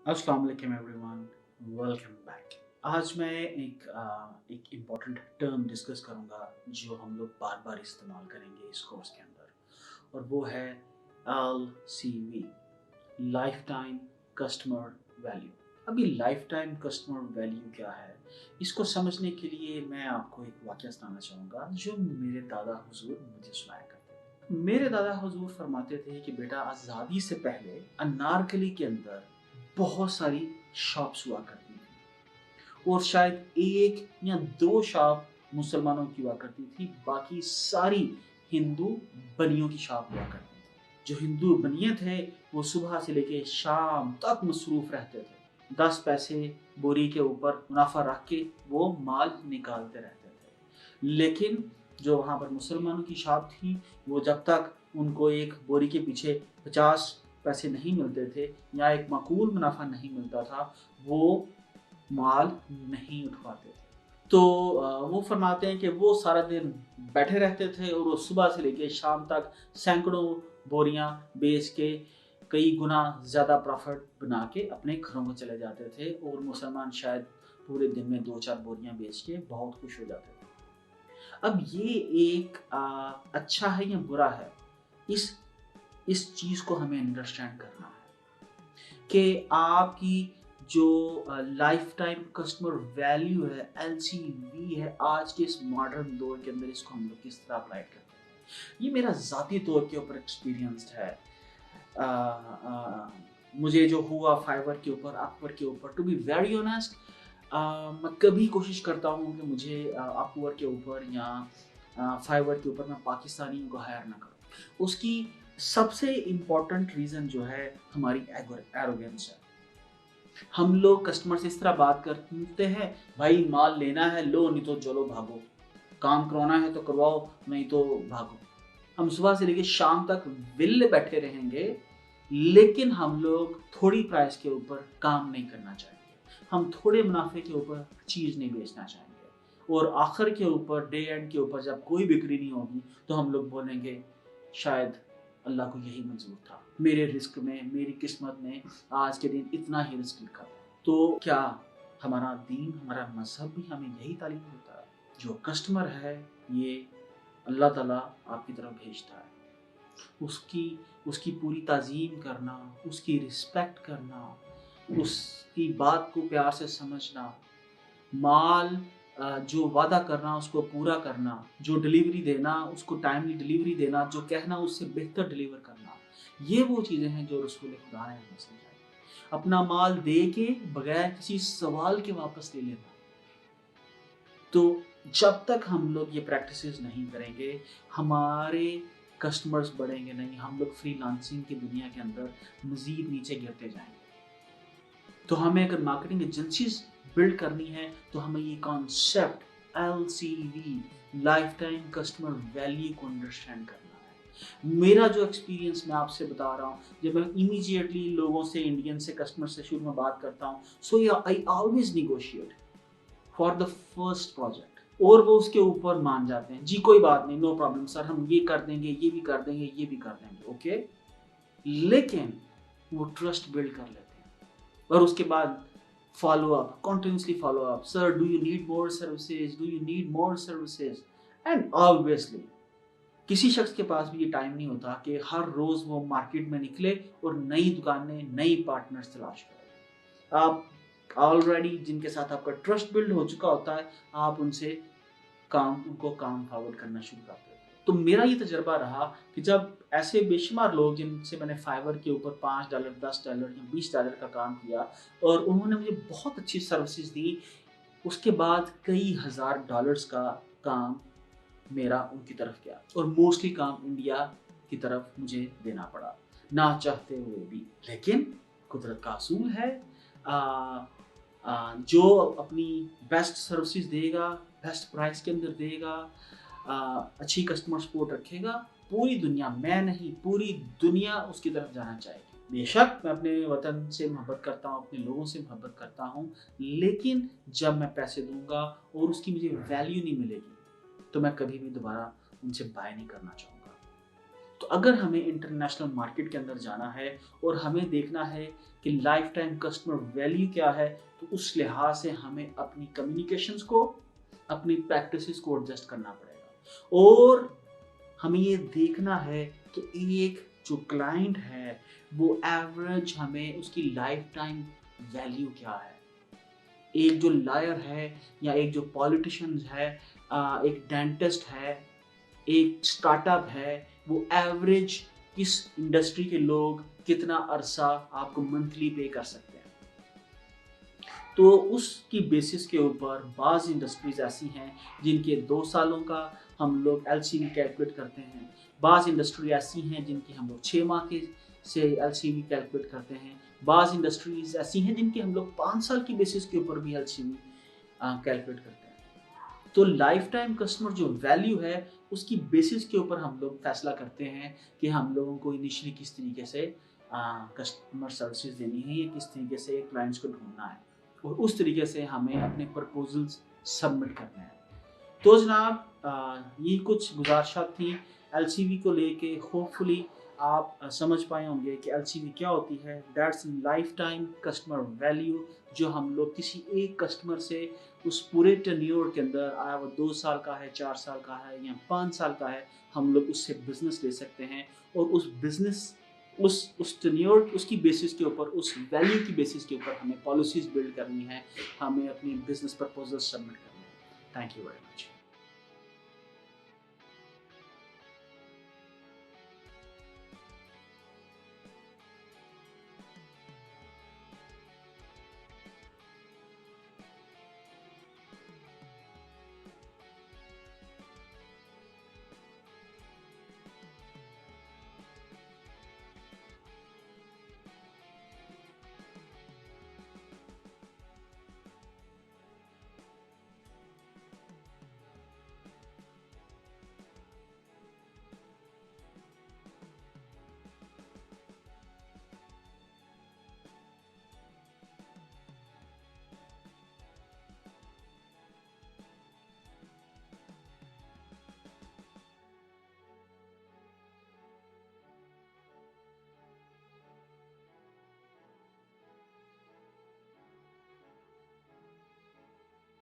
अस्सलाम वालेकुम everyone, welcome back. आज मैं एक इम्पॉर्टेंट टर्म डिस्कस करूंगा जो हम लोग बार बार इस्तेमाल करेंगे इस कोर्स के अंदर, और वो है LCV, life time customer value. अभी लाइफ टाइम कस्टमर वैल्यू क्या है, इसको समझने के लिए मैं आपको एक वाक़या सुनाना चाहूँगा जो मेरे दादा हुजूर मुझे सुनाया करते थे। मेरे दादा हुजूर फरमाते थे कि बेटा, आज़ादी से पहले अनारकली के अंदर बहुत सारी शॉप्स हुआ करती थी, और शायद एक या दो शॉप मुसलमानों की हुआ करती थी, बाकी सारी हिंदू बनियों की शॉप हुआ करती थी। जो हिंदू बनिए थे वो सुबह से लेके शाम तक मसरूफ रहते थे, 10 पैसे बोरी के ऊपर मुनाफा रख के वो माल निकालते रहते थे। लेकिन जो वहाँ पर मुसलमानों की शॉप थी, वो जब तक उनको एक बोरी के पीछे 50 पैसे नहीं मिलते थे या एक माकूल मुनाफा नहीं मिलता था, वो माल नहीं उठवाते थे। तो वो फरमाते हैं कि वो सारा दिन बैठे रहते थे और वो सुबह से लेकर शाम तक सैकड़ों बोरियां बेच के कई गुना ज़्यादा प्रॉफिट बना के अपने घरों को चले जाते थे, और मुसलमान शायद पूरे दिन में 2-4 बोरियां बेच के बहुत खुश हो जाते थे। अब ये एक अच्छा है या बुरा है, इस इस चीज़ को हमें अंडरस्टैंड करना है कि आपकी जो लाइफ टाइम कस्टमर वैल्यू है, LCV है, आज के इस मॉडर्न दौर के अंदर इसको हम लोग किस तरह अप्लाई करते हैं। ये मेरा ज़ाती तौर के ऊपर एक्सपीरियंस्ड है। अ, मुझे जो हुआ फाइवर के ऊपर, अपवर्क के ऊपर, टू बी वेरी ऑनेस्ट, मैं कभी कोशिश करता हूँ कि मुझे अपवर्क के ऊपर या फाइवर के ऊपर मैं पाकिस्तानियों को हायर ना करूँ। उसकी सबसे इम्पोर्टेंट रीज़न जो है हमारी एरोगेंस है। हम लोग कस्टमर से इस तरह बात करते हैं, भाई माल लेना है लो, नहीं तो चलो भागो, काम करवाना है तो करवाओ, नहीं तो भागो। हम सुबह से लेकर शाम तक विल बैठे रहेंगे, लेकिन हम लोग थोड़ी प्राइस के ऊपर काम नहीं करना चाहेंगे, हम थोड़े मुनाफे के ऊपर चीज़ नहीं बेचना चाहेंगे, और आखिर के ऊपर, डे एंड के ऊपर जब कोई बिक्री नहीं होगी तो हम लोग बोलेंगे शायद अल्लाह को यही मंजूर था, मेरे रिस्क में, मेरी किस्मत में आज के दिन इतना ही रिस्क लिखा था। तो क्या हमारा दीन, हमारा मजहब भी हमें यही तालीम देता है? जो कस्टमर है, ये अल्लाह ताला आपकी तरफ भेजता है। उसकी उसकी पूरी ताज़ीम करना, उसकी रिस्पेक्ट करना, उसकी बात को प्यार से समझना, माल जो वादा करना उसको पूरा करना, जो डिलीवरी देना उसको टाइमली डिलीवरी देना, जो कहना उससे बेहतर डिलीवर करना, ये वो चीज़ें हैं जो रसूल खुदा ने हमें समझाई। अपना माल दे के बगैर किसी सवाल के वापस ले लेना। तो जब तक हम लोग ये प्रैक्टिसेस नहीं करेंगे, हमारे कस्टमर्स बढ़ेंगे नहीं, हम लोग फ्रीलांसिंग की दुनिया के अंदर मज़ीद नीचे गिरते जाएंगे। तो हमें अगर मार्केटिंग एजेंसीज बिल्ड करनी है तो हमें ये concept LCV, life time customer value को अंडरस्टैंड करना है। मेरा जो एक्सपीरियंस मैं आपसे बता रहा हूँ, जब मैं इमीडिएटली लोगों से, इंडियन से, कस्टमर से शुरू में बात करता हूँ, so I always negotiate for the first project, और वो उसके ऊपर मान जाते हैं, जी कोई बात नहीं, नो प्रॉब्लम सर, हम ये कर देंगे, ये भी कर देंगे, ये भी कर देंगे, ओके। लेकिन वो ट्रस्ट बिल्ड कर लेते हैं, और उसके बाद follow up, continuously follow up, sir do you need more services, do you need more services. And obviously किसी शख्स के पास भी ये टाइम नहीं होता कि हर रोज वो मार्केट में निकले और नई दुकानें, नई पार्टनर्स तलाश करे। आप ऑलरेडी जिनके साथ आपका ट्रस्ट बिल्ड हो चुका होता है, आप उनको काम फॉरवर्ड करना शुरू कर देते हैं। तो मेरा ये तजर्बा रहा कि जब ऐसे बेशुमार लोग जिनसे मैंने फाइवर के ऊपर $5, $10 या $20 का काम किया, और उन्होंने मुझे बहुत अच्छी सर्विसेज दी, उसके बाद कई हज़ार डॉलर्स का काम मेरा उनकी तरफ गया, और मोस्टली काम इंडिया की तरफ मुझे देना पड़ा, ना चाहते हुए भी। लेकिन कुदरत का असूल है, आ, जो अपनी बेस्ट सर्विसेज देगा, बेस्ट प्राइस के अंदर देगा, अच्छी कस्टमर सपोर्ट रखेगा, पूरी दुनिया, मैं नहीं पूरी दुनिया उसकी तरफ जाना चाहेगी। बेशक मैं अपने वतन से मोहब्बत करता हूँ, अपने लोगों से मोहब्बत करता हूँ, लेकिन जब मैं पैसे दूंगा और उसकी मुझे वैल्यू नहीं मिलेगी, तो मैं कभी भी दोबारा उनसे बाय नहीं करना चाहूँगा। تو اگر ہمیں انٹرنیشنل مارکیٹ کے اندر جانا ہے اور ہمیں دیکھنا ہے کہ لائف ٹائم کسٹمر ویلیو کیا ہے، تو اس لحاظ سے ہمیں اپنی کمیونیکیشنز کو، اپنی پریکٹسز کو ایڈجسٹ کرنا پڑے گا، اور ہمیں یہ دیکھنا ہے کہ ایک جو کلائنٹ ہے وہ ایوریج ہمیں اس کی لائف ٹائم ویلیو کیا ہے. ایک جو لائر ہے یا ایک جو پولیٹیشن ہے، ایک ڈینٹسٹ ہے، ایک اسٹارٹ اپ ہے، وہ ایوریج کس انڈسٹری کے لوگ کتنا عرصہ آپ کو منتھلی پے کر سکتے ہیں. تو اس کی بیسس کے اوپر بعض انڈسٹریز ایسی ہیں جن کے 2 سالوں کا ہم لوگ ایل سی وی کیلکولیٹ کرتے ہیں، بعض انڈسٹری ایسی ہیں جن کی ہم لوگ 6 ماہ کے سے ایل سی وی کیلکولیٹ کرتے ہیں، بعض انڈسٹریز ایسی ہیں جن کی ہم لوگ 5 سال کی بیسس کے اوپر بھی ایل سی وی کیلکولیٹ کرتے ہیں. تو لائف ٹائم کسٹمر جو ویلیو ہے اس کی بیسس کے اوپر ہم لوگ فیصلہ کرتے ہیں کہ ہم لوگوں کو انیشلی کس طریقے سے کسٹمر سروسز دینی ہے یا کس طریقے سے کلائنٹس کو ڈھونڈنا ہے، اور اس طریقے سے ہمیں اپنے پرپوزلز سبمٹ کرنے ہیں. تو جناب یہ کچھ گزارشات تھیں ایل سی وی کو لے کے. ہوپ فلی آپ سمجھ پائے ہوں گے کہ ایل سی وی کیا ہوتی ہے. That's life time customer value, جو ہم لوگ کسی ایک کسٹمر سے اس پورے ٹینیور کے اندر، آیا وہ 2 سال کا ہے، 4 سال کا ہے یا 5 سال کا ہے، ہم لوگ اس سے بزنس لے سکتے ہیں. اور اس بزنس اس ٹینیور اس کی بیسس کے اوپر، اس ویلیو کی بیسس کے اوپر ہمیں پالیسیز بلڈ کرنی ہے، ہمیں اپنی بزنس پرپوزل سبمٹ کرنے ہیں. Thank you very much.